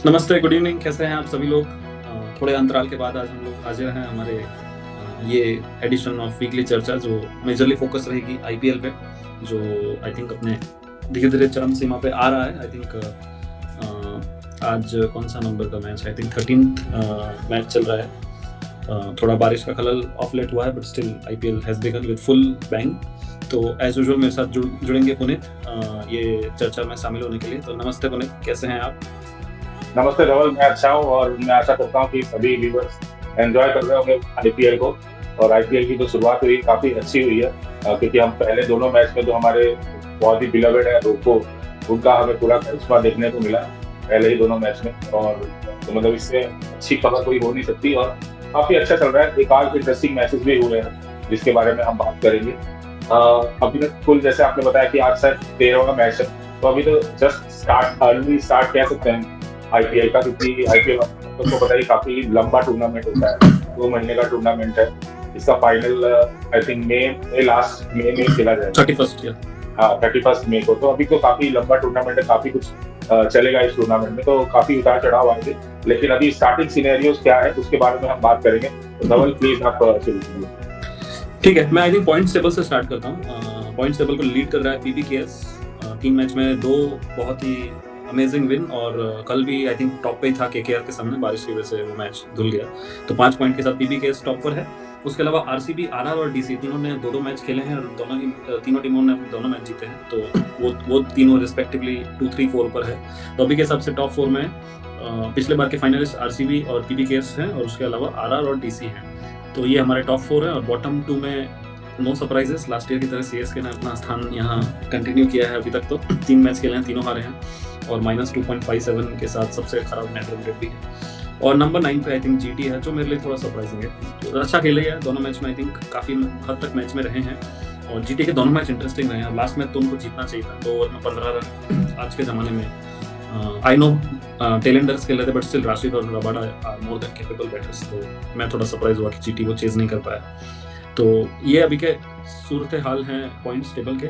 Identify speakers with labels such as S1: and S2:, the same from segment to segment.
S1: नमस्ते, good evening. कैसे हैं आप सभी लोग? थोड़े अंतराल के बाद आज हम लोग हाजिर हैं हमारे ये एडिशन ऑफ वीकली चर्चा, जो मेजरली फोकस रहेगी आईपीएल पे, जो आई थिंक अपने धीरे-धीरे चरम सीमा पे आ रहा है। आई थिंक आज कौन सा नंबर का मैच है? आई थिंक 13th मैच चल रहा है। थोड़ा बारिश का खलल ऑफ लेट हुआ है, but still IPL has begun with full bang. तो एज यूजुअल मेरे साथ जुड़ेंगे पुनीत ये चर्चा में शामिल होने के लिए। तो नमस्ते पुनीत, कैसे हैं आप?
S2: नमस्ते धवल, मैं अच्छा हूँ और मैं आशा करता हूँ कि सभी व्यूअर्स एंजॉय कर रहे होंगे आईपीएल को। और आईपीएल की जो शुरुआत हुई काफी अच्छी हुई है, क्योंकि हम पहले दोनों मैच में जो हमारे बहुत ही बिलवेड है रोको, उनका हमें पूरा करिश्मा देखने को मिला पहले ही दोनों मैच में। और तो मतलब इससे अच्छी खबर कोई हो नहीं सकती और काफी अच्छा चल रहा है। एक आध इंटरेस्टिंग मैचेस भी हुए हैं जिसके बारे में हम बात करेंगे। अभी तक कुल जैसे आपने बताया कि आज शायद 13वां मैच है, तो अभी तो जस्ट अर्ली स्टार्ट कह सकते हैं आईपीएल का, क्योंकि आईपीएल आपको पता ही काफी लंबा टूर्नामेंट होता है, 2 महीने का टूर्नामेंट है। इसका फाइनल आई थिंक लास्ट मई में खेला जाएगा,
S1: 31st या
S2: 31 मई को। तो अभी तो काफी लंबा टूर्नामेंट है, काफी कुछ चलेगा इस टूर्नामेंट में, तो काफी उतार चढ़ाव आएंगे। लेकिन अभी स्टार्टिंग सिनेरियोज क्या है उसके बारे में हम बात करेंगे। तो धवल प्लीज आप शुरू कीजिए।
S1: ठीक है, मैं आई थिंक पॉइंट्स टेबल से स्टार्ट करता हूँ। पॉइंट्स टेबल को लीड कर रहा है पीबीकेएस। 3 मैच में 2 बहुत ही अमेजिंग विन, और कल भी आई थिंक टॉप पे ही था केकेआर के सामने, बारिश की वजह से वो मैच धुल गया। तो 5 पॉइंट के साथ पीबीकेएस टॉप पर है। उसके अलावा आरसीबी, आरआर और डीसी तीनों ने 2-2 मैच खेले हैं और तीनों टीमों ने दोनों मैच जीते हैं। तो वो तीनों रिस्पेक्टिवली 2, 3, 4 पर है। तो अभी के हिसाब से टॉप 4 में पिछले बार के फाइनलिस्ट आरसीबी और पीबीकेएस हैं, और उसके अलावा आरआर और डीसी हैं। तो ये हमारे टॉप 4 है। और बॉटम 2 में नो सरप्राइजेस, लास्ट ईयर की तरह सीएसके ने अपना स्थान यहाँ कंटिन्यू किया है। अभी तक तो 3 मैच खेले हैं, तीनों हारे हैं, और -2.57 के साथ सबसे खराब नेट रन रेट भी है। और नंबर 9 पे आई थिंक जीटी है, जो मेरे लिए थोड़ा सरप्राइजिंग है। तो अच्छा खेले है दोनों मैच में, आई थिंक काफ़ी हद तक मैच में रहे हैं, और जीटी के दोनों मैच इंटरेस्टिंग रहे हैं। लास्ट मैच तो उनको जीतना चाहिए था, 2 ओवर में 15 रन। आज के ज़माने में आई नो टेलेंडर्स खेल रहे थे, बट स्टिल राशिद और Rabada are more than capable batters. तो मैं थोड़ा सरप्राइज हुआ कि जीटी वो चेज़ नहीं कर पाया। तो ये अभी के सूरत हाल हैं पॉइंट्स टेबल के।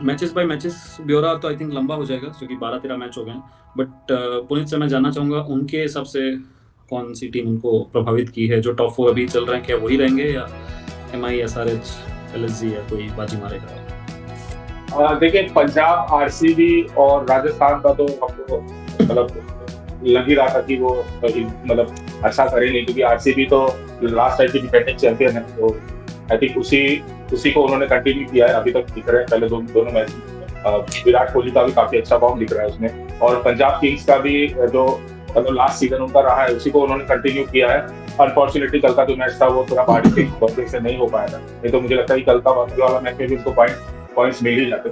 S1: मैचेस बाय मैचेस ब्यौरा तो आई थिंक लंबा हो जाएगा, क्योंकि 12-13 मैच हो गए हैं। बट पुनीत से मैं जानना चाहूँगा, उनके हिसाब से कौन सी टीम उनको प्रभावित की है? जो टॉप 4 अभी चल रहे हैं, क्या वही रहेंगे, या एमआई, एसआरएच, एलएसजी या कोई बाजी मारेगा?
S2: देखिए, पंजाब, आरसीबी और राजस्थान का तो आपको मतलब लग ही रहा था कि वो मतलब अच्छा करेंगे, क्योंकि आरसीबी तो लास्ट टाइम की डिफेंडिंग चैंपियन है। तो आई थिंक उसी को उन्होंने कंटिन्यू किया है, अभी तक दिख रहा है। पहले दोनों मैच विराट कोहली का भी काफी अच्छा फॉर्म दिख रहा है उसमें, और पंजाब किंग्स का भी जो मतलब लास्ट सीजन उनका रहा है उसी को उन्होंने कंटिन्यू किया है। अनफॉर्चुनेटली कल का जो मैच था वो थोड़ा बारिश की वजह से नहीं हो पाया था, नहीं तो मुझे लगता है कि कल का बाकी वाला मैच में भी उनको पॉइंट्स मिल ही जाते।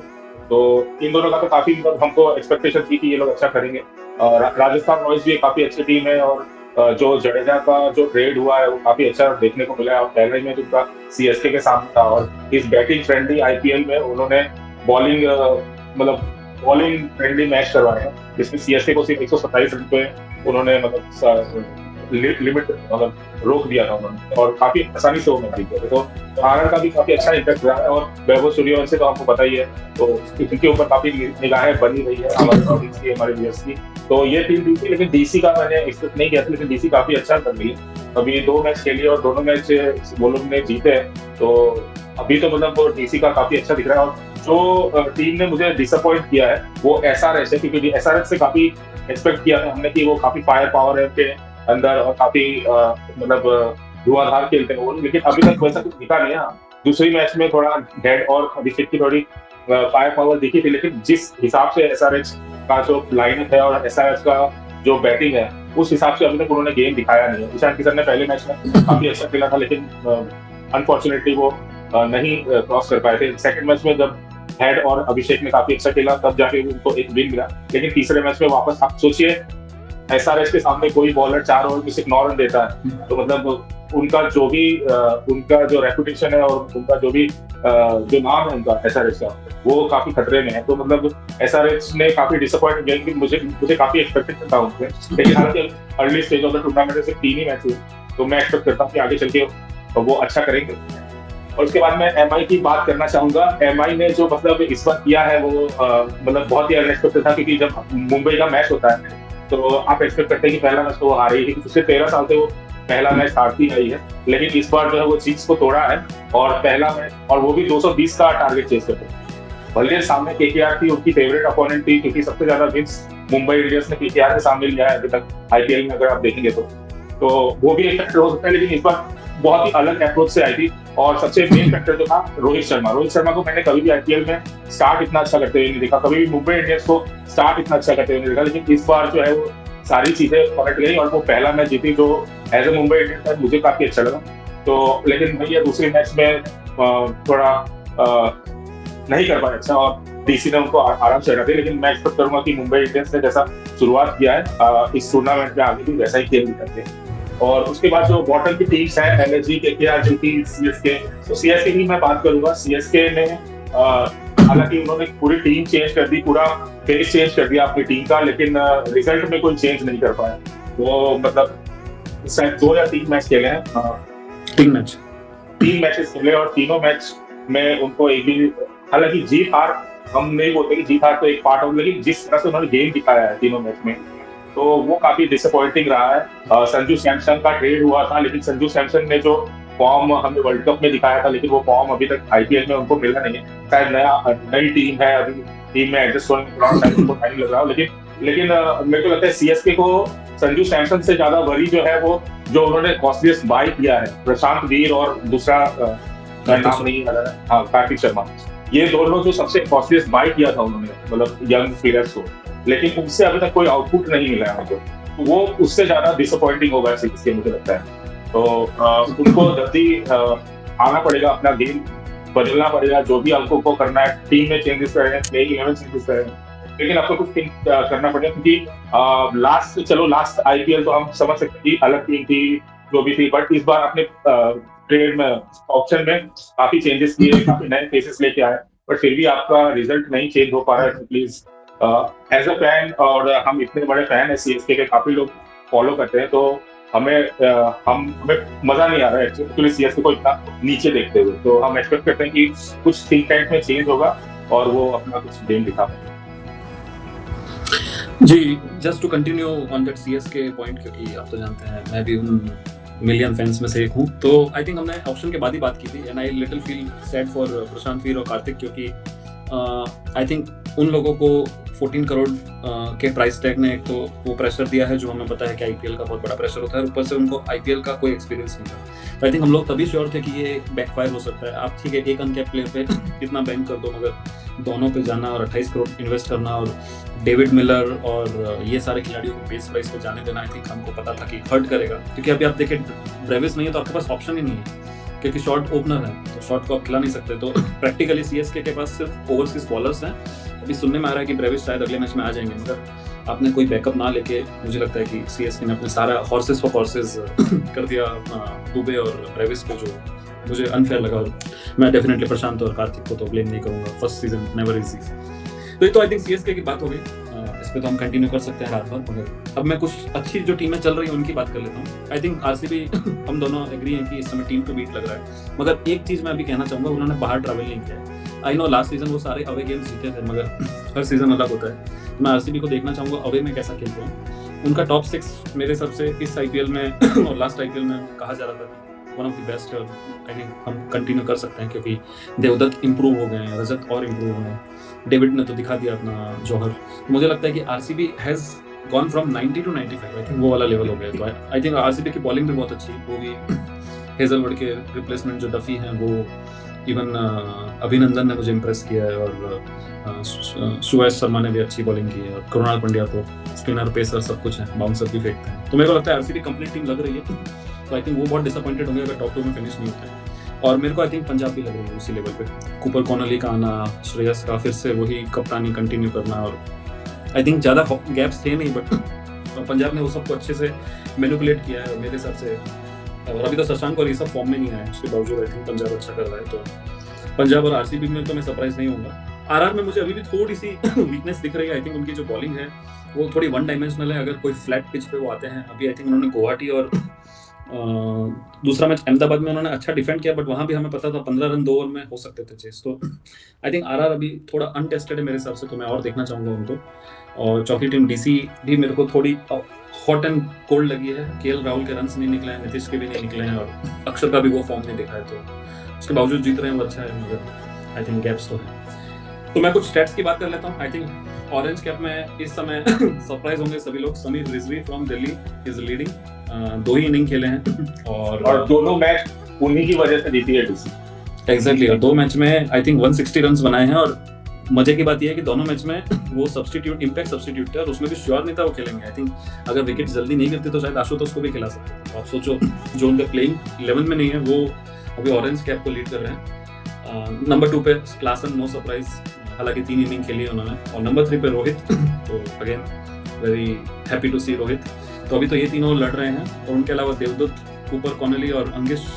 S2: तो इन दोनों का तो काफी मतलब हमको एक्सपेक्टेशन थी कि ये लोग अच्छा करेंगे। राजस्थान रॉयल्स भी एक काफी अच्छी टीम है, और जो जडेजा का जो ट्रेड हुआ है वो काफी अच्छा देखने को मिला है। और पहले में उनका सीएसके के सामने था, और इस बैटिंग फ्रेंडली आईपीएल में उन्होंने बॉलिंग फ्रेंडली मैच करवाया है, जिसमें सीएसके को सिर्फ 127 रन पे उन्होंने लिमिट रोक दिया था उन्होंने, और काफी आसानी से वो मैच जीते थे। तो आरआर का भी काफी अच्छा इम्पैक्ट रहा है, और वैभव सूर्यवंशी तो आपको पता ही है, तो इनके ऊपर काफी निगाहें बनी रही है हमारे ऑडियंस की, हमारे व्यूअर्स की। तो ये टीम दी थी, लेकिन डीसी का मैंने एक्सपेक्ट नहीं किया था, लेकिन डीसी काफी अच्छा कर रही है। अभी 2 मैच खेली और दोनों मैच वो लोग ने जीते हैं। तो अभी तो मतलब वो डीसी का काफी अच्छा दिख रहा है। और जो टीम ने मुझे डिसअपॉइंट किया है वो एसआरएच है, क्योंकि एसआरएच से काफी एक्सपेक्ट किया था हमने कि वो काफी फायर पावर है उनके अंदर, और काफी धुआंधार खेलते हैं वो, लेकिन अभी तक वैसा कुछ दिखा नहीं है। दूसरी मैच में थोड़ा डेड और अभिषेक की थोड़ी फायर पावर दिखी थी, लेकिन जिस हिसाब से एसआरएच का जो लाइनअप है और एसआरएच का जो बैटिंग है उस हिसाब से अभी तक उन्होंने गेम दिखाया नहीं है। ईशान किशन ने पहले मैच में काफी अच्छा खेला था, लेकिन अनफॉर्चुनेटली वो नहीं क्रॉस कर पाए थे। सेकंड मैच में जब हेड और अभिषेक ने काफी अच्छा खेला, तब जाके उनको एक विन मिला। लेकिन तीसरे मैच में वापस आप सोचिए, एसआरएच के सामने कोई बॉलर 4 ओवर में सिर्फ 9 रन देता है, तो मतलब उनका जो रेपुटेशन है और उनका जो जो नाम है उनका एसआरएच का, वो काफी खतरे में है। तो मतलब एसआरएच ने काफी डिसअपॉइंट किया, कि मुझे काफी एक्सपेक्टेड था उनसे, लेकिन हालांकि early stage of the tournament से 3 ही मैच हुए, तो मैं एक्सपेक्ट करता हूँ कि आगे चल के वो अच्छा करेंगे। और उसके बाद मैं एमआई की बात करना चाहूंगा। एमआई ने जो मतलब इस बार किया है वो मतलब बहुत ही अनएक्सपेक्टेड था, क्योंकि जब मुंबई का मैच होता है तो आप एक्सपेक्ट करते हैं कि पहला मैच तो वो हारेगी, क्योंकि पिछले 13 साल से वो पहला मैच हारती आई है। लेकिन इस बार जो है वो चीज को तोड़ा है और पहला मैच, और वो भी 220 का टारगेट चेस करते हैं। भले सामने केकेआर थी, उनकी फेवरेट अपोनेंट थी, क्योंकि सबसे ज्यादा विन्स मुंबई इंडियंस ने केकेआर के सामने लिया है अभी तक आईपीएल में, अगर आप देखेंगे तो वो भी एक फैक्टर हो सकता है। लेकिन इस बार बहुत ही अलग अप्रोच से आई थी, और सबसे मेन फैक्टर जो था रोहित शर्मा को मैंने कभी भी आईपीएल में स्टार्ट इतना अच्छा करते हुए नहीं देखा, कभी भी मुंबई इंडियंस को स्टार्ट इतना अच्छा करते हुए नहीं देखा। लेकिन इस बार जो है वो सारी चीजें पलट गई और वो पहला मैच जीती, जो एज ए मुंबई इंडियंस मुझे काफी अच्छा लगा। तो लेकिन भैया दूसरे मैच में थोड़ा नहीं कर पाए अच्छा, और डीसी ने उनको आराम से हटा दिया। लेकिन मैं एक्सपेक्ट करूंगा कि मुंबई इंडियंस ने जैसा शुरुआत किया है इस टूर्नामेंट में आगे भी वैसा ही खेल करते हैं। और उसके बाद जो बॉटम की टीम्स हैं, एलएसजी, केकेआर, जो की सीएसके, तो सीएसके की मैं बात करूंगा। सीएसके ने हालांकि उन्होंने पूरी टीम चेंज कर दी, पूरा फेस चेंज कर दिया अपनी टीम का, लेकिन रिजल्ट में कोई चेंज नहीं कर पाया। वो मतलब शायद 2 या 3 मैच खेले हैं, 3 मैचेस खेले, और तीनों मैच में उनको एक भी, हालांकि जीत हार हम नहीं बोलते कि जीत हार तो एक पार्ट हो, लेकिन जिस तरह से उन्होंने गेम दिखाया है तीनों मैच में, तो वो काफी डिसअपॉइंटिंग रहा है। संजू सैमसन का ट्रेड हुआ था, लेकिन संजू सैमसन ने जो फॉर्म हमें वर्ल्ड कप में दिखाया था, लेकिन वो फॉर्म अभी तक आईपीएल में उनको मिला नहीं है। शायद नई टीम है, अभी टीम में एडजस्ट होने में थोड़ा टाइम लग रहा है। लेकिन मेरे को लगता है सीएसके को संजू सैमसन से ज्यादा वरी जो है वो जो उन्होंने कॉस्टलिएस्ट बाय किया है, प्रशांत वीर और दूसरा नाम नहीं आ रहा है, हाँ, कार्तिक शर्मा, ये दोनों जो सबसे कॉस्टलिएस्ट बाय किया था उन्होंने, मतलब यंग प्लेयर्स को, लेकिन उनसे अभी तक कोई आउटपुट नहीं मिला है उनको, तो वो उससे ज्यादा डिसअपॉइंटिंग होगा सीएसके, मुझे लगता है। तो उनको जल्दी आना पड़ेगा, अपना गेम बदलना पड़ेगा, जो भी आपको को करना है, टीम में चेंजेस कर रहे हैं, प्लेइंग 11 चेंजेस कर रहे हैं, लेकिन आपको कुछ थिंक करना पड़ेगा, क्योंकि लास्ट आईपीएल तो हम समझ सकते हैं कि अलग टीम थी, जो भी थी, बट इस बार आपने ट्रेड में, ऑप्शन में काफी चेंजेस किए, काफी नए फेसेस लेके आए, बट फिर भी आपका रिजल्ट नहीं चेंज हो पा रहा है। प्लीज एज अ फैन, और हम इतने बड़े फैन है सीएसके के, काफी लोग फॉलो करते हैं, तो हमें मजा नहीं आ रहा है एक्चुअली सीएसके को इतना नीचे देखते हुए। तो हम एक्सपेक्ट करते हैं कि कुछ थिंक टैंक में चेंज होगा और वो अपना कुछ गेम दिखा पाए।
S1: जी, just to continue on that CSK point, क्योंकि आप तो जानते हैं मैं भी उन मिलियन फैंस में से एक हूँ, तो आई थिंक हमने ऑप्शन के बाद ही बात की थी, and I little feel sad for Prashant Veer और कार्तिक, क्योंकि आई थिंक उन लोगों को 14 करोड़ के प्राइस टैग ने एक तो वो प्रेशर दिया है, जो हमें पता है कि आईपीएल का बहुत बड़ा प्रेशर होता है, ऊपर से उनको आईपीएल का कोई एक्सपीरियंस नहीं था। तो आई थिंक हम लोग तभी श्योर थे कि ये बैकफायर हो सकता है। आप ठीक है, एक अनकैप्ड प्लेयर पे कितना बैंक कर दो, मगर दोनों पे जाना और 28 करोड़ इन्वेस्ट करना और डेविड मिलर और ये सारे खिलाड़ियों को बेस प्राइस पे जाने देना, आई थिंक हमको पता था कि हर्ट करेगा, क्योंकि अभी आप देखें ब्रेविस नहीं है तो आपके पास ऑप्शन ही नहीं है, क्योंकि शॉर्ट ओपनर है तो शॉर्ट को आप खिला नहीं सकते। तो प्रैक्टिकली सीएसके के पास सिर्फ ओवरसीज बॉलर्स हैं। अभी सुनने में आ रहा है कि ब्रेविस शायद अगले मैच में आ जाएंगे, मगर आपने कोई बैकअप ना लेके, मुझे लगता है कि सीएसके ने अपने सारा हॉर्सेस फॉर कॉर्सेस कर दिया दुबे और ब्रेविस को, जो मुझे अनफेयर लगा। और मैं डेफिनेटली प्रशांत और कार्तिक को तो ब्लेम नहीं करूंगा, फर्स्ट सीजन नेवर इजी। तो ये तो आई थिंक सीएसके की बात हो गई, इस पे तो हम कंटिन्यू कर सकते हैं रात भर, मगर अब मैं कुछ अच्छी जो टीमें चल रही हैं उनकी बात कर लेता हूँ। आई थिंक आरसीबी हम दोनों एग्री हैं कि इस समय टीम को बीट लग रहा है, मगर एक चीज़ मैं अभी कहना चाहूँगा, उन्होंने बाहर ट्रैवल नहीं किया है। आई नो लास्ट सीजन वो सारे अवे गेम्स जीते थे, मगर हर सीजन अलग होता है। मैं आरसीबी को देखना चाहूँगा अवे में कैसा खेलते हैं। उनका टॉप 6 मेरे हिसाब से इस आईपीएल में और लास्ट आईपीएल में कहा जा रहा था वन ऑफ द बेस्ट, और आई थिंक हम कंटिन्यू कर सकते हैं, क्योंकि देवदत्त इंप्रूव हो गए हैं, रजत और इंप्रूव हो गए, डेविड ने तो दिखा दिया अपना जौहर। मुझे लगता है कि RCB has gone from 90 to 95, I think वो वाला लेवल हो गया। तो आई थिंक आरसीबी की बॉलिंग भी बहुत अच्छी है, वो भी हेजलवुड के रिप्लेसमेंट जो डफी हैं, वो इवन अभिनंदन ने मुझे इम्प्रेस किया है, और सुयश शर्मा ने भी अच्छी बॉलिंग की है, और कृणाल पंड्या तो स्पिनर पेसर सब कुछ है, बाउंसर भी फेंकते हैं। तो मेरे को लगता है आरसीबी कंप्लीट टीम लग रही है, तो आई थिंक वो बहुत डिसअपॉइंटेड होंगे अगर टॉप 2 में फिनिश नहीं होता है। और मेरे को आई थिंक पंजाब भी लग रही है उसी लेवल पे, कूपर कॉनली का आना, श्रेयस का फिर से वही कप्तानी कंटिन्यू करना, और आई थिंक ज़्यादा गैप्स थे नहीं, बट पंजाब ने वो सबको अच्छे से मैनिपुलेट किया है मेरे हिसाब से। और अभी तो शशांक और ये सब फॉर्म में नहीं आए, उसके बावजूद आई थिंक पंजाब अच्छा कर रहा है। तो पंजाब और आरसीबी में तो मैं सरप्राइज नहीं होऊंगा। आरआर में मुझे अभी भी थोड़ी सी वीकनेस दिख रही है। आई थिंक उनकी जो बॉलिंग है वो थोड़ी वन डायमेंशनल है, अगर कोई फ्लैट पिच पे वो आते हैं। अभी आई थिंक उन्होंने गुवाहाटी और दूसरा मैच अहमदाबाद में उन्होंने अच्छा डिफेंड किया, बट वहाँ भी हमें पता था 15 रन 2 ओवर में हो सकते थे चेस। तो आई थिंक आरआर अभी थोड़ा अनटेस्टेड है मेरे हिसाब से, तो मैं और देखना चाहूँगा उनको। और चौथी टीम डीसी भी मेरे को थोड़ी हॉट एंड कोल्ड लगी है। केएल राहुल के रन्स नहीं निकले हैं, नीतीश के भी नहीं निकले हैं, और अक्षर का भी वो फॉर्म नहीं देखा है, तो उसके बावजूद जीत रहे हैं वो अच्छा है, मगर आई थिंक गैप्स तो है। तो मैं कुछ स्टैट्स की बात कर लेता हूँ। आई थिंक ऑरेंज कैप में इस समय सरप्राइज होंगे सभी लोग, Sameer Rizvi from Delhi is leading. 2 he inning खेले हैं
S2: और दोनों मैच उन्हीं की वजह से जीती है डीसी।
S1: एग्जैक्टली, और 2 मैच में आई थिंक 160 रन बनाए हैं। और मजे की बात यह है कि दोनों मैच में वो सब्स्टिट्यूट, इम्पैक्ट सब्स्टिट्यूट थे, और उसमें भी श्योर नहीं था वो खेलेंगे। आई थिंक अगर विकेट जल्दी नहीं गिरती तो शायद आशुतोष को भी खिला सकते। तो आप सोचो, जो उनके प्लेइंग 11 में नहीं है वो अभी ऑरेंज कैप को लीड कर रहे हैं। नंबर 2 पे क्लासन, नो सरप्राइज, हालांकि 3 इनिंग खेली है उन्होंने। और नंबर 3 पे रोहित, तो अगेन वेरी हैप्पी टू सी रोहित। तो अभी तो ये तीनों लड़ रहे हैं, और उनके अलावा देवदत्त, कूपर कॉनली और अंगिश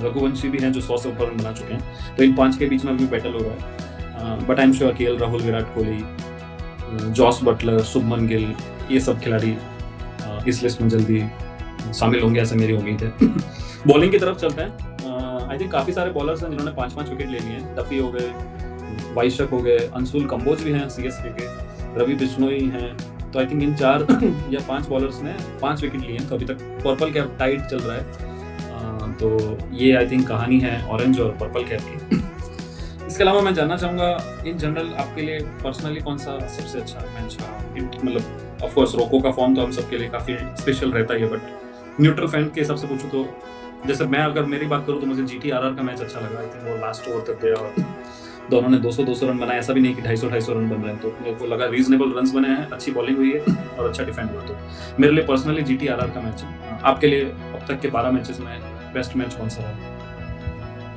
S1: रघुवंशी भी हैं जो 100 से ऊपर रन बना चुके हैं। तो इन 5 के बीच में भी बैटल हो रहा है। But I am sure KL Rahul, Virat Kohli, Jos Buttler, Shubman Gill, ये सब खिलाड़ी इस लिस्ट में जल्दी शामिल होंगे, ऐसा मेरी उम्मीद है। बॉलिंग की तरफ चलते हैं। आई थिंक काफ़ी सारे बॉलर्स हैं जिन्होंने 5-5 विकेट ले लिए हैं। डफी हो गए, वाइशक हो गए, अंशुल कंबोज भी हैं सीएसके के, रवि बिश्नोई हैं। तो आई थिंक इन 4 या 5 बॉलर्स ने 5 विकेट लिए हैं। तो अभी तक पर्पल कैप टाइट चल रहा है। तो ये आई थिंक कहानी है ऑरेंज और पर्पल कैप की। इसके अलावा मैं जानना चाहूँगा इन जनरल आपके लिए पर्सनली कौन सा सबसे अच्छा मैच रहा? मतलब ऑफ कोर्स रोको का फॉर्म तो हम सबके लिए काफ़ी स्पेशल रहता ही है, बट न्यूट्रल फैन के हिसाब से पूछूँ तो जैसे मैं अगर मेरी बात करूँ तो मुझे जीटी आरआर का मैच अच्छा लगा। आई थिंक वो लास्ट ओवर तक गया और दोनों ने 200-200 रन बनाए, ऐसा भी नहीं कि 250-250 रन बन रहे हैं। तो मेरे को लगा रीजनेबल रन्स बने हैं, अच्छी बॉलिंग हुई है और अच्छा डिफेंड हुआ। तो मेरे लिए पर्सनली जीटी आरआर का मैच है। आपके लिए अब तक के 12 मैचेस में बेस्ट मैच कौन सा है?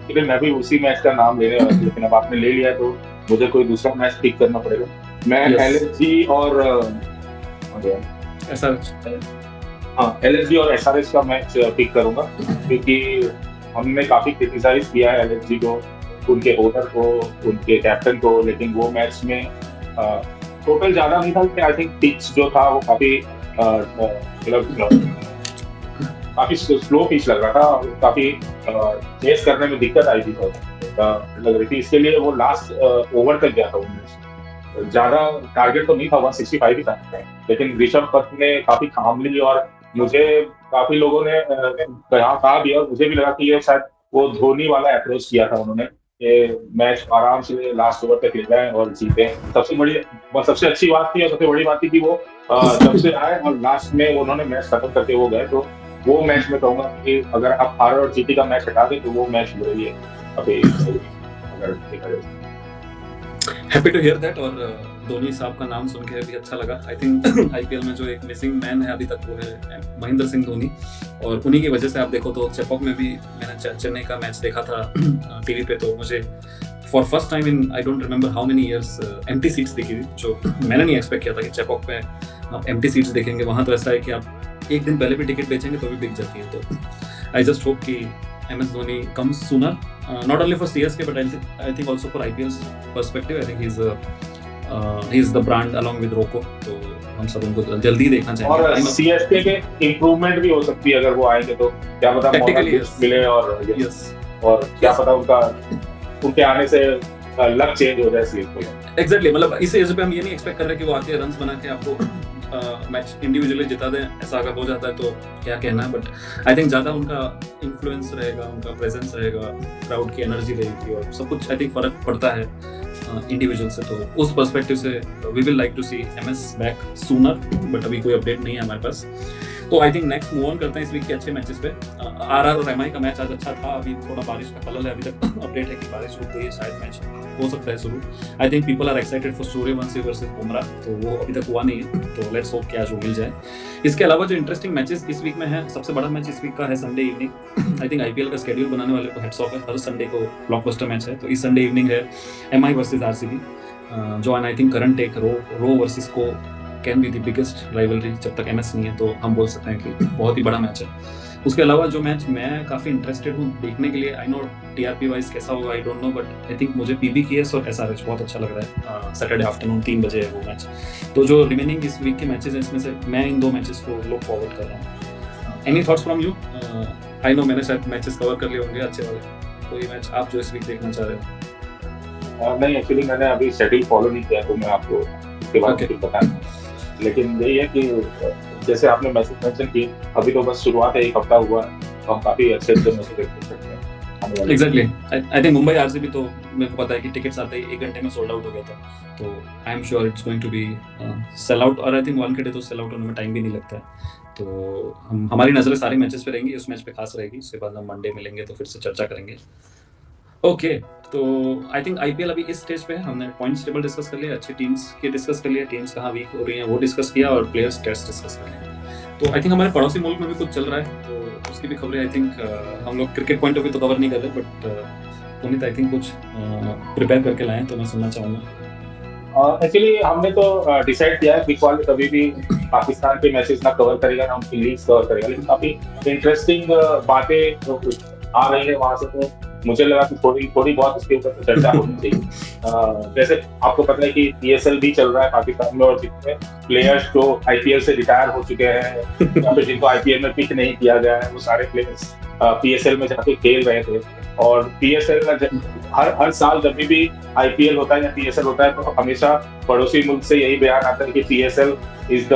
S2: लेकिन मैं भी उसी मैच का नाम ले रहा हूँ, लेकिन अब आपने ले लिया तो मुझे कोई दूसरा मैच पिक करना पड़ेगा। मैं एलएसजी और एसआरएच का मैच पिक करूंगा, क्योंकि हमने काफी क्रिटिसाइज किया है एलएसजी को, उनके ओनर को, उनके कैप्टन को, लेकिन वो मैच में टोटल ज्यादा नहीं था। आई थिंक पिच जो था वो काफी स्लो पिच लग रहा था, काफी चेस करने में दिक्कत आई थी लग रही थी। इसके लिए वो लास्ट ओवर तक गया था वो मैच। ज्यादा टारगेट तो नहीं था, 165 ही था, लेकिन ऋषभ पंत ने काफी कामली, और मुझे काफी लोगों ने कहा भी, और मुझे भी लगा कि ये शायद वो धोनी वाला अप्रोच किया था उन्होंने, ये मैच आराम से लास्ट ओवर तक खेला है और जीते। सबसे अच्छी बात थी और सबसे बड़ी बात थी कि वो जब से आए और लास्ट में उन्होंने मैच खत्म करके वो गए। तो वो मैच में कहूंगा कि अगर आप आरआर और जीटी का मैच हटा दें तो वो मैच वही है अभी, अगर देखा जाए।
S1: हैप्पी टू हियर दैट, और धोनी साहब का नाम सुन के भी अच्छा लगा। आई थिंक आईपीएल में जो एक मिसिंग मैन है अभी तक वो है महेंद्र सिंह धोनी, और उन्हीं की वजह से आप देखो तो चेपॉक में भी मैंने चेन्नई का मैच देखा था टीवी पे, तो मुझे for first time in I don't remember how many years empty seats दिखी थी, जो मैंने नहीं एक्सपेक्ट किया था कि चेपॉक पे आप एम्प्टी सीट्स देखेंगे। वहाँ तो ऐसा है कि आप एक दिन पहले भी टिकट बेचेंगे तो भी बिक जाती है। तो आई जस्ट होप कि MS Dhoni comes sooner, not only for CSK but I think also for IPL's perspective. I think he's the brand along with Rocco, तो हम सब उनको जल्दी देखना चाहेंगे।
S2: और CSK के इम्प्रूवमेंट भी हो सकती है अगर वो आएंगे, तो क्या पता मिले, और क्या पता उनके आने से लक चेंज हो जाए CSK।
S1: एग्जैक्टली, मतलब इस एज पे हम ये नहीं एक्सपेक्ट कर रहे कि वो आके रन्स बना के आपको मैच इंडिविजुअली जिता दें। ऐसा अगर हो जाता है तो क्या कहना है, बट आई थिंक ज़्यादा उनका इन्फ्लुएंस रहेगा, उनका प्रेजेंस रहेगा, क्राउड की एनर्जी रहेगी, और सब कुछ आई थिंक फ़र्क पड़ता है इंडिविजुअल से। तो उस पर्सपेक्टिव से we will like to see MS back sooner, but अभी कोई अपडेट नहीं है हमारे पास। तो I think next move on करते हैं इस वीक के अच्छे मैचेस पे। आरआर और MI का मैच आज अच्छा था, अभी थोड़ा बारिश का खलल है, अभी तक अपडेट है कि बारिश रुक गई है, शायद मैच हो सकता है शुरू। I think people are excited for Suryavanshi versus Bumrah, तो वो अभी तक हुआ नहीं है, तो लेट्स होप कि आज वो मिल जाए। इसके अलावा जो इंटरेस्टिंग मैचेस इस वीक में है, सबसे बड़ा मैच इस वीक का है Sunday evening. I think IPL का शेड्यूल बनाने वाले को हेड्स ऑफ है, हर संडे को ब्लॉकबस्टर मैच है। तो इस संडे इवनिंग है MI वर्सेस RCB, जो आई थिंक करंट टेक रो वर्सेस को can be the biggest rivalry. जब तक MS नहीं है तो हम बोल सकते हैं कि बहुत ही बड़ा मैच है। उसके अलावा जो मैच मैं काफ़ी इंटरेस्टेड हूँ देखने के लिए, आई नो TRP वाइज कैसा होगा I don't know, but I think मुझे PBKS और SRH बहुत अच्छा लग रहा है। सैटरडे आफ्टरनून 3 बजे है वो मैच। तो जो रिमेनिंग इस वीक के मैचेस हैं इसमें से मैं इन 2 मैचेस को लुक फॉरवर्ड कर रहा हूँ। Any thoughts from you? I know मैंने शायद मैचेस कवर कर लिए होंगे अच्छे वाले, कोई मैच आप जो इस वीक देखना चाह रहे हो?
S2: नहीं, एक्चुअली मैंने अभी शेड्यूल फॉलो नहीं किया, तो मैं आपको इसके बारे में
S1: ओके।
S2: कुछ बताऊँ। लेकिन यही है कि जैसे आपने मैसेज मेंशन की, अभी तो बस शुरुआत है, 1 हफ्ता हुआ है, तो हम काफ़ी अच्छे-अच्छे मैचेस देख सकते हैं आने वाले।
S1: Exactly. I think Mumbai RCB तो मेरे को पता है कि टिकट्स आते ही 1 घंटे में सोल्ड आउट हो गया था, तो I am sure it's going to be sell out, और आई थिंक वानखेड़े तो सेल आउट होने में टाइम भी नहीं लगता है। तो हमारी नज़रें सारे मैचेस पे रहेंगी, उस मैच पे खास रहेगी, उसके बाद हम मंडे मिलेंगे तो फिर से चर्चा करेंगे। ओके, तो आई थिंक आईपीएल अभी इस स्टेज पे है, हमने पॉइंट्स टेबल डिस्कस कर लिया, अच्छी टीम्स के डिस्कस कर लिया, टीम्स कहाँ वीक हो रही हैं वो डिस्कस किया, और प्लेयर्स टेस्ट डिस्कस कर लिया। तो आई थिंक हमारे पड़ोसी मुल्क में भी कुछ चल रहा है, तो उसकी भी खबरें आई थिंक हम लोग क्रिकेट पॉइंट ऑफ व्यू तो कवर नहीं कर रहे, बट पुनीत आई थिंक कुछ प्रिपेयर करके लाए हैं, तो मैं सुनना चाहूँगा।
S2: एक्चुअली हमने तो डिसाइड किया है, वीक वाले कभी भी पाकिस्तान के मैचेस ना कवर करेगा, ना उनकी लीग्स कवर करेगा, लेकिन काफ़ी इंटरेस्टिंग बातें जो आ रही है वहाँ से, तो मुझे लगा कि थोड़ी बहुत इसके ऊपर तो चर्चा होनी चाहिए। जैसे आपको पता है कि पीएसएल भी चल रहा है पाकिस्तान में, और जितने प्लेयर्स जो आईपीएल से रिटायर हो चुके हैं या फिर जिनको आईपीएल में पिक नहीं किया गया है, वो सारे प्लेयर्स पीएसएल में जाके खेल रहे थे। और पीएसएल में हर साल जब भी आईपीएल होता है या पीएसएल होता है, तो हमेशा पड़ोसी मुल्क से यही बयान आता है कि पीएसएल इज द,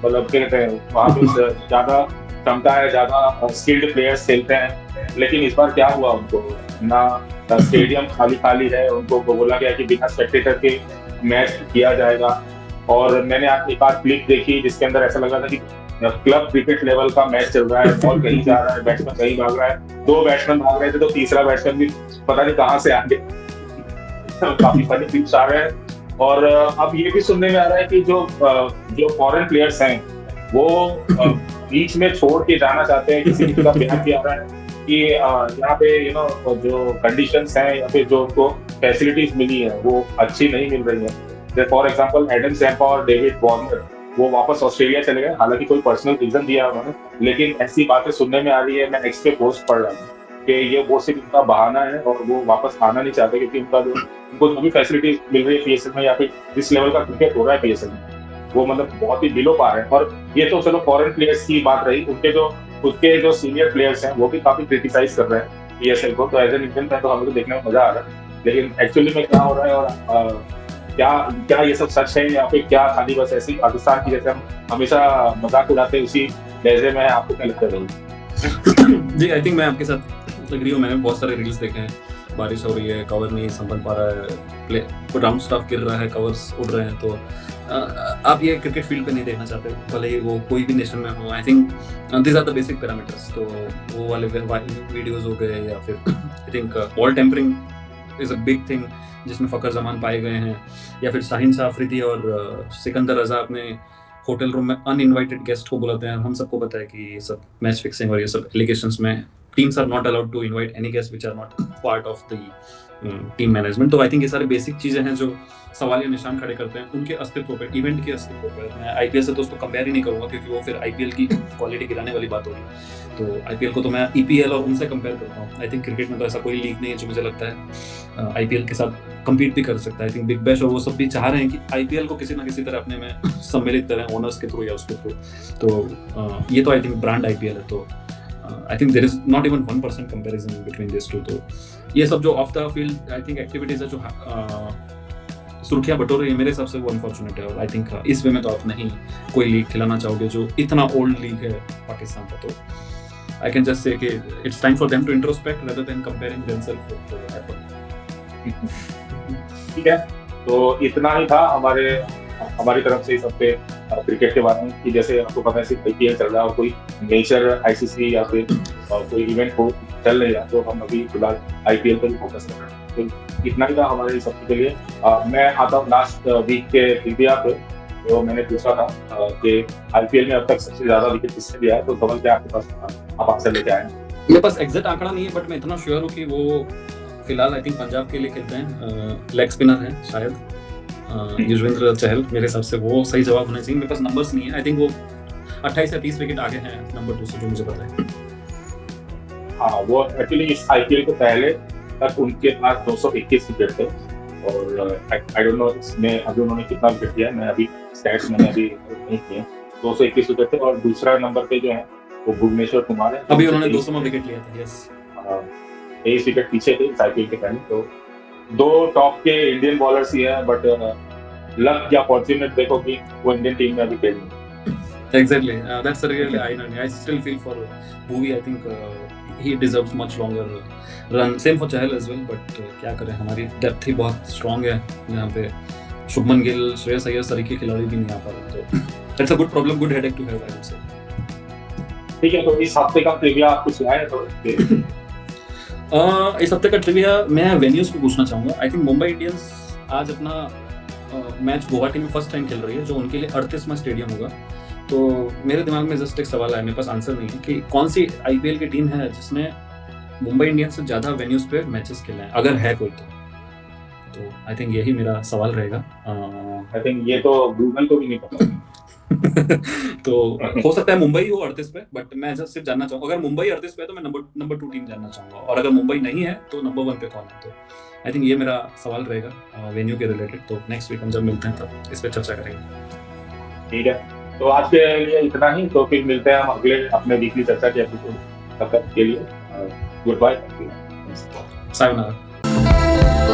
S2: मतलब क्या कहते हैं, वहाँ पे ज्यादा क्षमता है, ज्यादा स्किल्ड प्लेयर्स खेलते हैं। लेकिन इस बार क्या हुआ, उनको ना स्टेडियम खाली है, उनको बोला गया कि बिना स्पेक्टेटर के मैच किया जाएगा। और मैंने आज एक आध क्लिप देखी जिसके अंदर ऐसा लगा था कि क्लब क्रिकेट लेवल का मैच चल रहा है, बॉल कहीं जा रहा है, बैट्समैन कहीं भाग रहा है, 2 बैट्समैन भाग रहे थे तो तीसरा बैट्समैन भी पता नहीं कहाँ से आ गया। काफी फनी क्लिप्स आ रहे हैं। और अब ये भी सुनने में आ रहा है कि जो फॉरेन प्लेयर्स हैं वो बीच में छोड़ के जाना चाहते हैं। किसी का बयान भी आ रहा है कि यहाँ पे जो कंडीशंस हैं या फिर जो उनको फैसिलिटीज मिली है वो अच्छी नहीं मिल रही है। फॉर एग्जांपल एडम सैम्पा और डेविड वार्नर वो वापस ऑस्ट्रेलिया चले गए, हालांकि कोई पर्सनल रीजन दिया उन्होंने, लेकिन ऐसी बातें सुनने में आ रही है। मैं एक्स पे पोस्ट पढ़ रहा हूँ कि ये वो सिर्फ उनका बहाना है और वो वापस आना नहीं चाहते, क्योंकि उनको जो भी फैसिलिटी मिल रही है पीएसएल में या फिर जिस लेवल का क्रिकेट हो रहा है पीएसएल में, वो मतलब बहुत ही बिलो पा रहे हैं। और ये तो चलो फॉरेन प्लेयर्स की बात रही, उनके जो सीनियर प्लेयर्स हैं वो भी काफी क्रिटिसाइज कर रहे हैं पीएसएल को। तो एज एन इंडियन फैन तो हमें तो देखने में मजा आ रहा है, लेकिन एक्चुअली में क्या हो रहा है और क्या ये सब सच है या फिर क्या खाली बस ऐसी पाकिस्तान की जैसे हम हमेशा मजाक उड़ाते हैं उसी लहजे में, आपको क्या लगता है?
S1: जी, आई थिंक मैं आपके साथ एग्री हूँ। मैंने बहुत सारे रील्स देखे हैं, बारिश हो रही है, कवर नहीं संभल पा रहा है, ग्राउंड स्टाफ गिर रहा है, कवर्स उड़ रहे हैं, तो आप ये क्रिकेट फील्ड पे नहीं देखना चाहते, भले ही वो कोई भी नेशन में हो। I think this are the basic parameters. तो वो वाले वीडियोस हो गए, या फिर I think ball tampering is a big thing जिसमें फ़खर जमान पाए गए हैं, या फिर शाहीन शाह अफरीदी और सिकंदर रजा अपने होटल रूम में अनइनवाइटेड गेस्ट को बुलाते हैं। हम सबको पता है कि ये सब मैच फिक्सिंग और ये सब एलिगेशंस में teams are not allowed to invite any guest which are not part of the team management. तो आई थिंक ये सारे बेसिक चीज़ें हैं जो सवाल या निशान खड़े करते हैं उनके अस्तित्व पर, इवेंट के अस्तित्व पर। मैं आईपीएल से तो उसको कंपेयर ही नहीं करूँगा, क्योंकि वो फिर आईपीएल की क्वालिटी गिराने वाली बात होगी। तो आईपीएल को तो मैं ईपीएल और उनसे कंपेयर करता हूँ। आई थिंक क्रिकेट में तो ऐसा कोई लीग नहीं है जो मुझे लगता है आईपीएल के साथ कम्पीट भी कर सकता है। आई थिंक बिग बैश और वो सब भी चाह रहे हैं कि आईपीएल को किसी ना किसी तरह अपने में सम्मिलित करें, ओनर्स के थ्रू या उसके थ्रू। तो ये तो आई थिंक ब्रांड आईपीएल है, तो I think there is not even 1% comparison between this two. तो ये सब जो off the field I think activities है जो सुर्खियां बटोर रही है, मेरे हिसाब से वो अनफॉर्चुनेट है। और आई थिंक इस वे में तो आप नहीं कोई लीग खिलाना चाहोगे जो इतना ओल्ड लीग है पाकिस्तान का। तो I can just say कि it's time for them to introspect rather than comparing themselves with Apple.
S2: ठीक है, तो इतना ही था हमारी तरफ से इस हफ्ते क्रिकेट के बारे में, कि जैसे आपको पता है सिर्फ आईपीएल चल रहा है और कोई मेजर आईसीसी या फिर कोई इवेंट हो चल नहीं रहा, तो हम अभी फिलहाल आईपीएल पर ही फोकस कर रहे हैं। तो इतना ही था हमारे इस हफ्ते के लिए। मैं आता हूँ लास्ट वीक के ट्रिविया पे। तो मैंने पूछा था कि आईपीएल में अब तक सबसे ज्यादा विकेट किसने लिया है, तो धवल क्या आपके पास आप अक्सर लेके आए हैं?
S1: मेरे पास एग्जैक्ट आंकड़ा नहीं है, बट मैं इतना श्योर हूँ कि वो फिलहाल आई थिंक पंजाब के लिए खेलते हैं, लेग स्पिनर हैं शायद, युजवेंद्र चहल। मेरे हिसाब से वो सही जवाब होना चाहिए। मेरे पास नंबर्स नहीं है, आई थिंक वो 28 या 30 विकेट आगे हैं नंबर 2 से, जो मुझे पता है।
S2: हाँ, वो एक्चुअली इस आईपीएल को पहले तक उनके पास 221 विकेट थे, और आई डोंट नो इसमें अभी उन्होंने कितना विकेट किया है, मैं अभी स्टैट्स मैंने अभी नहीं किए। 221 विकेट थे, और दूसरा नंबर पे जो है वो भुवनेश्वर कुमार है।
S1: अभी उन्होंने 200 में विकेट लिया था। यस,
S2: 23 विकेट पीछे थे इस IPL के पहले। तो 2 टॉप के इंडियन बॉलर्स ही हैं, बट लक या फॉर्च्यूनेट देखो कि वो इंडियन टीम में अभी खेल रहे हैं।
S1: exactly. That's a really irony. I still feel for Bhuvi. I think he deserves much longer run. Same for Chahal as well. But क्या करें, हमारी डेप्थ ही बहुत स्ट्रांग है यहाँ पे। शुभमन गिल, श्रेयस अय्यर तरीके खिलाड़ी भी नहीं आ पा रहे, तो that's a good problem, good headache to have, I would say.
S2: ठीक है, तो इस हफ्ते का ट्रिविया आप कुछ लाए तो
S1: इस हफ्ते का ट्रिविया मैं वेन्यूज पे पूछना चाहूंगा। आई थिंक मुंबई इंडियंस आज अपना मैच गुवाहाटी में फर्स्ट टाइम खेल रही है, जो उनके लिए 38वां स्टेडियम होगा। तो मेरे दिमाग में जस्ट एक सवाल है, मेरे पास आंसर नहीं है, कि कौन सी IPL की टीम है जिसने मुंबई इंडियंस से ज्यादा वेन्यूज पे मैचेस खेले हैं, अगर है कोई तो आई थिंक यही मेरा सवाल रहेगा।
S2: आई थिंक ये तो गूगल को भी नहीं पता।
S1: तो हो सकता है मुंबई हो 38 पे, बट मैं जस्ट सिर्फ जानना चाहूंगा, अगर मुंबई 38 पे है तो मैं नंबर 2 टीम जानना चाहूंगा, और अगर मुंबई नहीं है तो नंबर 1 पे कौन है। तो आई थिंक ये मेरा सवाल रहेगा वेन्यू के रिलेटेड। तो नेक्स्ट वीक हम जब मिलते हैं तब इस पे चर्चा करेंगे।
S2: ठीक है, तो आज के लिए इतना ही। तो फिर मिलते हैं हम अगले अपने वीकली चर्चा के एपिसोड, तब तक के लिए गुड बाय,
S1: सायोनारा।